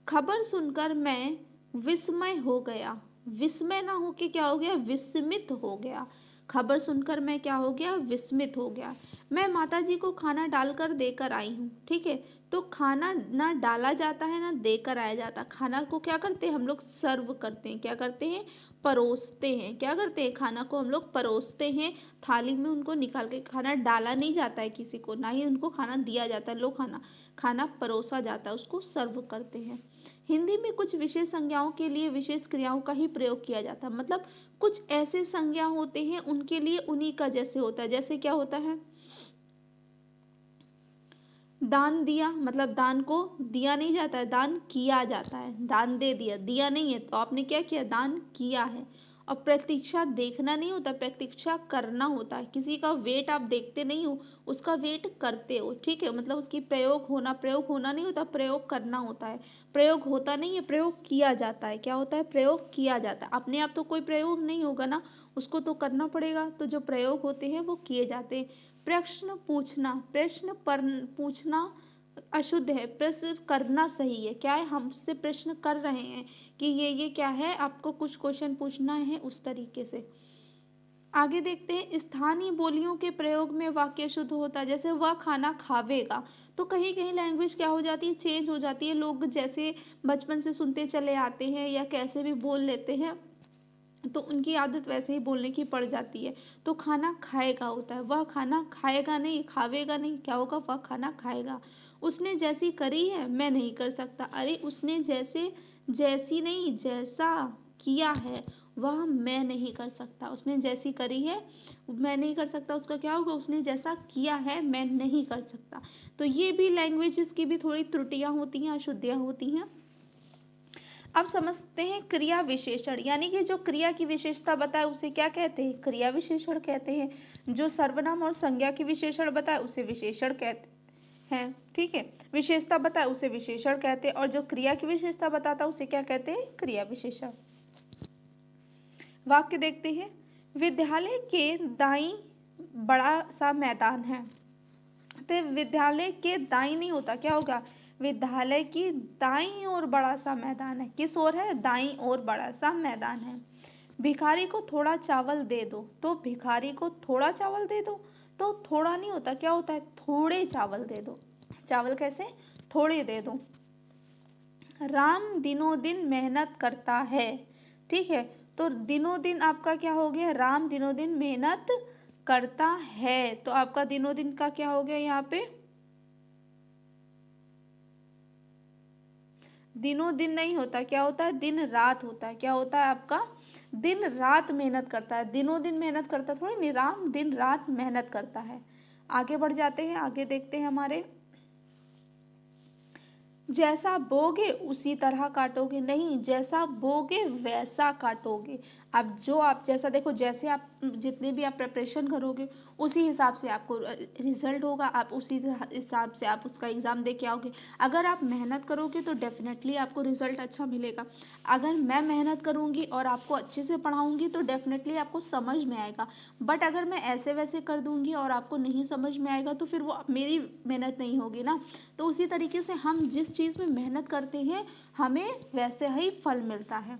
खबर सुनकर मैं विस्मय हो गया। विस्मय ना हो के क्या हो गया, विस्मित हो गया। खबर सुनकर मैं क्या हो गया, विस्मित हो गया। मैं माताजी को खाना डालकर देकर आई हूँ, ठीक है। तो खाना ना डाला जाता है ना देकर आया जाता। खाना को क्या करते हैं हम लोग, सर्व करते हैं, क्या करते हैं, परोसते हैं। क्या करते हैं, खाना को हम लोग परोसते हैं, थाली में उनको निकाल के। खाना डाला नहीं जाता है किसी को, ना ही उनको खाना दिया जाता है, लो खाना, खाना परोसा जाता है, उसको सर्व करते हैं। हिंदी में कुछ विशेष संज्ञाओं के लिए विशेष क्रियाओं का ही प्रयोग किया जाता है, मतलब कुछ ऐसे संज्ञा होते हैं उनके लिए उन्हीं का जैसे होता है। जैसे क्या होता है, दान दिया, मतलब दान को दिया नहीं जाता है, दान किया जाता है। दान दे दिया, दिया नहीं है, तो आपने क्या किया, दान किया है। और प्रतीक्षा देखना नहीं होता, प्रतीक्षा करना होता है। किसी का वेट आप देखते नहीं हो, उसका वेट करते हो, ठीक है। मतलब उसकी प्रयोग होना नहीं होता, प्रयोग करना होता है। प्रयोग होता नहीं है, प्रयोग किया जाता है। क्या होता है, प्रयोग किया जाता है। अपने आप तो कोई प्रयोग नहीं होगा ना, उसको तो करना पड़ेगा। तो जो प्रयोग होते हैं वो किए जाते हैं। प्रश्न पूछना, पूछना अशुद्ध है, प्रश्न करना सही है। क्या है, हमसे प्रश्न कर रहे हैं कि ये क्या है, आपको कुछ क्वेश्चन पूछना है, उस तरीके से। आगे देखते हैं, स्थानीय बोलियों के प्रयोग में वाक्य शुद्ध होता है। जैसे वह खाना खावेगा, तो कहीं कहीं लैंग्वेज क्या हो जाती है, चेंज हो जाती है। लोग जैसे बचपन से सुनते चले आते हैं या कैसे भी बोल लेते हैं, तो उनकी आदत वैसे ही बोलने की पड़ जाती है। तो खाना खाएगा होता है, वह खाना खाएगा नहीं, खावेगा नहीं, क्या होगा, वह खाना खाएगा। उसने जैसी करी है मैं नहीं कर सकता। अरे उसने जैसी नहीं, जैसा किया है वह मैं नहीं कर सकता। उसने जैसी करी है मैं नहीं कर सकता, उसका क्या होगा, उसने जैसा किया है मैं नहीं कर सकता। तो ये भी लैंग्वेजेस की भी थोड़ी त्रुटियां होती हैं, अशुद्धियां होती हैं। अब समझते हैं क्रिया विशेषण, यानी कि जो क्रिया की विशेषता बताए उसे क्या कहते हैं, क्रिया विशेषण कहते हैं। जो सर्वनाम और संज्ञा की विशेषण बताए उसे विशेषण कहते हैं, ठीक है। विशेषता बताए उसे विशेषण कहते हैं, और जो क्रिया की विशेषता बताता है उसे क्या कहते हैं, क्रिया विशेषण। वाक्य देखते हैं। विद्यालय के दाईं बड़ा सा मैदान है। तो विद्यालय के दाईं नहीं होता, क्या होगा, विद्यालय की दाईं ओर बड़ा सा मैदान है। किस ओर है, दाईं ओर बड़ा सा मैदान है। भिखारी को थोड़ा चावल दे दो, तो भिखारी को थोड़ा चावल दे दो, तो थोड़ा नहीं होता, क्या होता है, थोड़े चावल दे दो। चावल कैसे, थोड़े दे दो। राम दिनों दिन मेहनत करता है, ठीक है। तो दिनों दिन आपका क्या हो गया, राम दिनों दिन मेहनत करता है। तो आपका दिनों दिन का क्या हो गया, यहाँ पे दिनों दिन नहीं होता, क्या होता है, दिन रात होता है। क्या होता है आपका, दिन रात मेहनत करता है। दिनों दिन मेहनत करता थोड़ी नहीं, राम दिन रात मेहनत करता है। आगे बढ़ जाते हैं, आगे देखते हैं हमारे। जैसा बोगे उसी तरह काटोगे, नहीं, जैसा बोगे वैसा काटोगे। अब जो आप जैसा देखो, जैसे आप जितने भी आप प्रिपरेशन करोगे उसी हिसाब से आपको रिजल्ट होगा, आप उसी हिसाब से आप उसका एग्ज़ाम दे के आओगे। अगर आप मेहनत करोगे तो डेफिनेटली आपको रिजल्ट अच्छा मिलेगा। अगर मैं मेहनत करूँगी और आपको अच्छे से पढ़ाऊँगी तो डेफिनेटली आपको समझ में आएगा। बट अगर मैं ऐसे वैसे कर दूँगी और आपको नहीं समझ में आएगा तो फिर वो मेरी मेहनत नहीं होगी ना। तो उसी तरीके से हम जिस चीज़ में मेहनत करते हैं हमें वैसे ही फल मिलता है।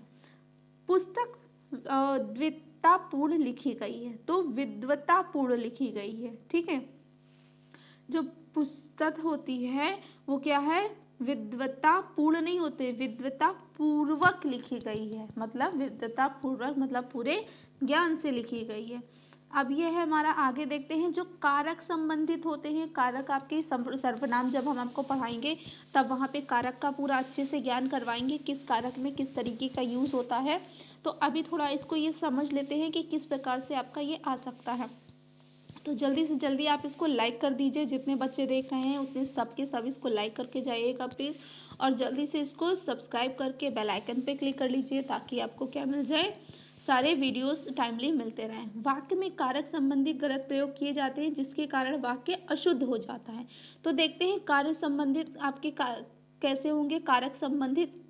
पुस्तक विद्वत्तापूर्ण लिखी गई है, तो विद्वत्तापूर्ण लिखी गई है, ठीक है। जो पुस्तक होती है वो क्या है, विद्वत्तापूर्ण नहीं होते, विद्वत्तापूर्वक लिखी गई है। मतलब विद्वत्तापूर्वक मतलब पूरे ज्ञान से लिखी गई है। अब ये है हमारा, आगे देखते हैं जो कारक संबंधित होते हैं। कारक आपके सर्वनाम जब हम आपको पढ़ाएंगे तब वहाँ पे कारक का पूरा अच्छे से ज्ञान करवाएंगे, किस कारक में किस तरीके का यूज़ होता है। तो अभी थोड़ा इसको ये समझ लेते हैं कि किस प्रकार से आपका ये आ सकता है। तो जल्दी से जल्दी आप इसको लाइक कर दीजिए, जितने बच्चे देख रहे हैं उतने सब के सब इसको लाइक करके जाइएगा प्लीज़। और जल्दी से इसको सब्सक्राइब करके बेल आइकन पे क्लिक कर लीजिए ताकि आपको क्या मिल जाए, सारे वीडियोस टाइमली मिलते रहें। वाक्य में कारक संबंधी गलत प्रयोग किए जाते हैं जिसके कारण वाक्य अशुद्ध हो जाता है। तो देखते हैं कार्य संबंधित आपके कैसे होंगे, कारक संबंधित,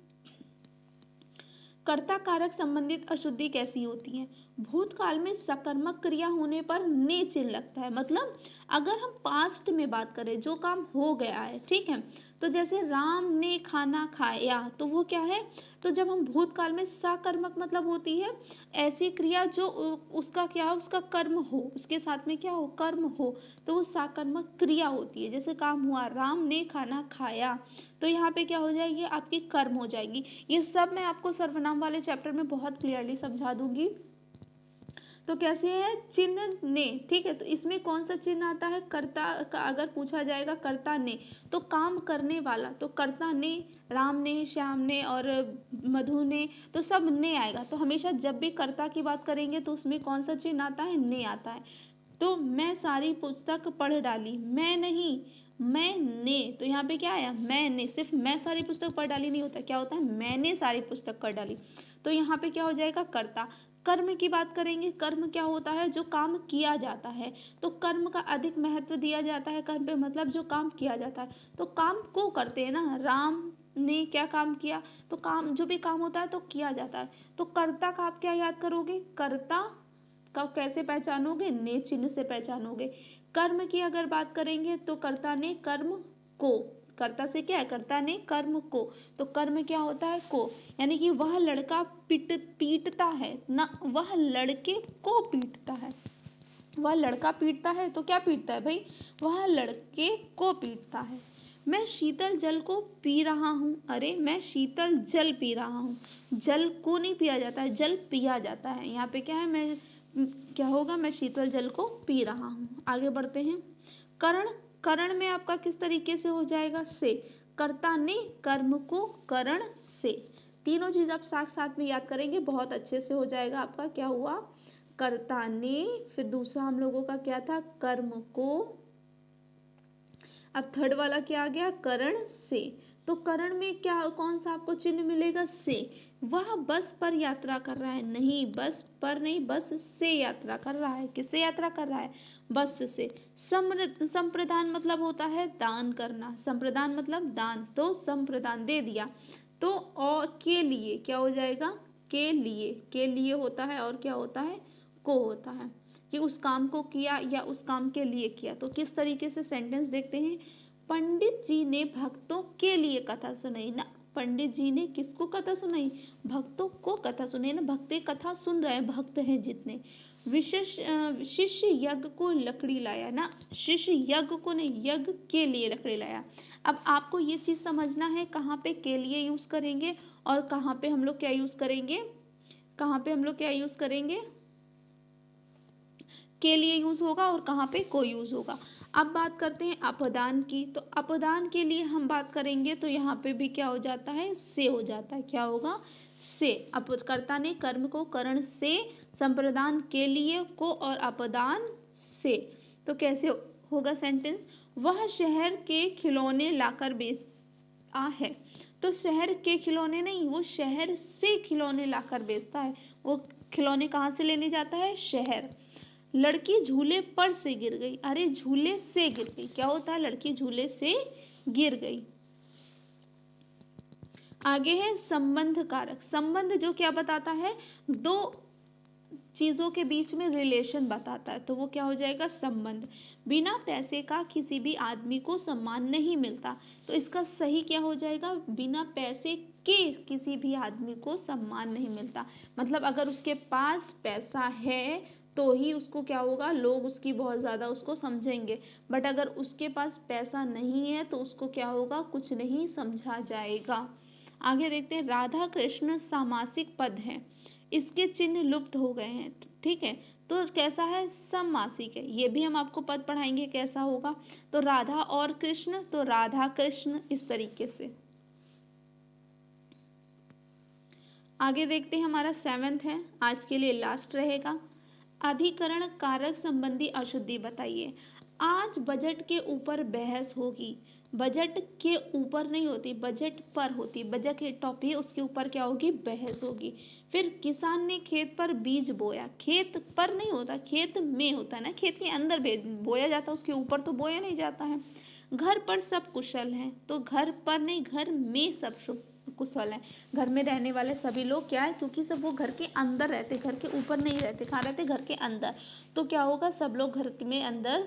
कर्ता कारक संबंधित अशुद्धि कैसी होती है। भूतकाल में सकर्मक क्रिया होने पर ने चिन्ह लगता है। मतलब अगर हम पास्ट में बात करें, जो काम हो गया है, ठीक है, तो जैसे राम ने खाना खाया, तो वो क्या है, तो जब हम भूतकाल में सकर्मक मतलब होती है ऐसी क्रिया जो उसका क्या हो, उसका कर्म हो, उसके साथ में क्या हो, कर्म हो, तो वो सकर्मक क्रिया होती है। जैसे काम हुआ, राम ने खाना खाया, तो यहाँ पे क्या हो जाएगी, आपकी कर्म हो जाएगी। ये सब मैं आपको सर्वनाम वाले चैप्टर में बहुत क्लियरली समझा दूंगी। तो कैसे है, चिन्ह ने, ठीक है। तो इसमें कौन सा चिन्ह आता है, कर्ता का अगर पूछा जाएगा, कर्ता ने, तो काम करने वाला, तो कर्ता ने, राम ने, श्याम ने और मधु ने, तो सब ने आएगा। तो हमेशा जब भी कर्ता की बात करेंगे तो उसमें कौन सा चिन्ह आता है, ने आता है। तो मैं सारी पुस्तक पढ़ डाली, मैं नहीं, मैंने, तो यहाँ पे क्या आया, मैंने, सिर्फ मैं सारी पुस्तक पढ़ डाली नहीं होता, क्या होता है, मैंने सारी पुस्तक पढ़ डाली। तो यहाँ पे क्या हो जाएगा, कर्ता। कर्म की बात करेंगे, कर्म क्या होता है, जो काम किया जाता है, तो कर्म का अधिक महत्व दिया जाता है कर्म पे, मतलब जो काम किया जाता है। तो काम को करते हैं ना, राम ने क्या काम किया, तो काम जो भी काम होता है तो किया जाता है। तो कर्ता का आप क्या याद करोगे, कर्ता का कैसे पहचानोगे, ने चिन्ह से पहचानोगे। कर्म की अगर बात करेंगे तो कर्ता ने कर्म को, कर्ता से क्या है, कर्ता ने कर्म को, तो कर्म क्या होता है, को, यानी कि वह लड़का पीटता है ना, वह लड़के को पीटता है। वह लड़का पीटता है तो क्या पीटता है भाई, वह लड़के को पीटता है। मैं शीतल जल को पी रहा हूँ, अरे मैं शीतल जल पी रहा हूँ। जल को नहीं पिया जाता है, जल पिया जाता है। यहाँ पे क्या है, मैं क्या होगा, मैं शीतल जल को पी रहा हूँ। आगे बढ़ते हैं। करण, करण में आपका किस तरीके से हो जाएगा, से, कर्ता ने कर्म को करण से। तीनों चीज आप साथ साथ में याद करेंगे, बहुत अच्छे से हो जाएगा आपका। क्या हुआ, कर्ता ने, फिर दूसरा हम लोगों का क्या था, कर्म को, अब थर्ड वाला क्या आ गया, करण से। तो करण में क्या कौन सा आपको चिन्ह मिलेगा? से। वह बस पर यात्रा कर रहा है, नहीं बस पर नहीं, बस से यात्रा कर रहा है। किससे यात्रा कर रहा है? बस से। संप्रदान मतलब होता है दान करना, संप्रदान मतलब दान, तो संप्रदान दे दिया। तो और के लिए क्या हो जाएगा? के लिए होता है, और क्या होता है? को होता है, कि उस काम को किया या उस काम के लिए किया। तो किस तरीके से सेंटेंस देखते हैं? पंडित जी ने भक्तों के लिए कथा सुनाई ना, पंडित जी ने किसको कथा सुनाई? भक्तों को कथा सुनाई ना, भक्त कथा सुन रहे हैं, भक्त हैं जितने। विशेष शिष्य यज्ञ को लकड़ी लाया ना, शिष्य यज्ञ को नहीं, यज्ञ के लिए लकड़ी लाया। अब आपको ये चीज समझना है कहाँ पे के लिए यूज करेंगे और कहाँ पे हम लोग क्या यूज करेंगे, कहाँ पे हम लोग क्या यूज करेंगे, के लिए यूज होगा और कहाँ पे को यूज होगा। अब बात करते हैं अपदान की। तो अपदान के लिए हम बात करेंगे तो यहाँ पे भी क्या हो जाता है? से हो जाता है। क्या होगा? से। अपकर्ता ने कर्म को करण से, संप्रदान के लिए को, और अपदान से। तो कैसे होगा सेंटेंस? वह शहर के खिलौने लाकर बेचता है। तो शहर के खिलौने नहीं, वो शहर से खिलौने लाकर बेचता है। वो खिलौने कहाँ से लेने जाता है? शहर। लड़की झूले पर से गिर गई, अरे झूले से गिर गई, क्या होता है? लड़की झूले से गिर गई। आगे है संबंध कारक। संबंध जो क्या बताता है? दो चीजों के बीच में रिलेशन बताता है, तो वो क्या हो जाएगा? संबंध। बिना पैसे का किसी भी आदमी को सम्मान नहीं मिलता, तो इसका सही क्या हो जाएगा? बिना पैसे के किसी भी आदमी को सम्मान नहीं मिलता। मतलब अगर उसके पास पैसा है तो ही उसको क्या होगा? लोग उसकी बहुत ज़्यादा उसको समझेंगे, बट अगर उसके पास पैसा नहीं है तो उसको क्या होगा? कुछ नहीं समझा जाएगा। आगे देखते हैं, राधा कृष्ण सामासिक पद है, इसके चिन्ह लुप्त हो गए हैं। ठीक है, तो कैसा है? सममासिक है। ये भी हम आपको पद पढ़ाएंगे कैसा होगा। तो राधा और कृष्ण, तो राधा कृष्ण, इस तरीके से। आगे देखते हैं, हमारा 7th है, आज के लिए लास्ट रहेगा। अधिकरण कारक संबंधी अशुद्धि बताइए। आज बजट के ऊपर बहस होगी। बजट के ऊपर नहीं होती, बजट पर होती। बजट के टॉपिक है, उसके ऊपर क्या होगी? बहस होगी। फिर किसान ने खेत पर बीज बोया। खेत पर नहीं होता, खेत में होता है ना, खेत के अंदर बोया जाता है, उसके ऊपर तो बोया नहीं जाता है। घर पर सब कुशल हैं, तो घर पर नहीं, घर में सब कुशल है। घर में रहने वाले सभी लोग क्या है? क्योंकि सब वो घर के अंदर रहते, घर के ऊपर नहीं रहते। कहाँ रहते? घर के अंदर। तो क्या होगा? सब लोग घर में अंदर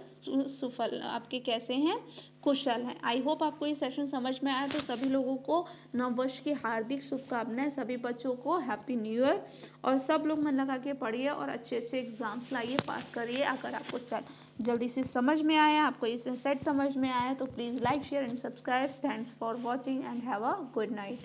सुफल आपके कैसे हैं? कुशल हैं। आई होप आपको ये सेशन समझ में आया। तो सभी लोगों को नववर्ष की हार्दिक शुभकामनाएं, सभी बच्चों को हैप्पी न्यू ईयर, और सब लोग मन लगा के पढ़िए और अच्छे अच्छे एग्जाम्स लाइए, पास करिए। अगर आपको जल्दी से समझ में आया, आपको ये सेट समझ में आया, तो please like share and subscribe. Thanks for watching and have a good night.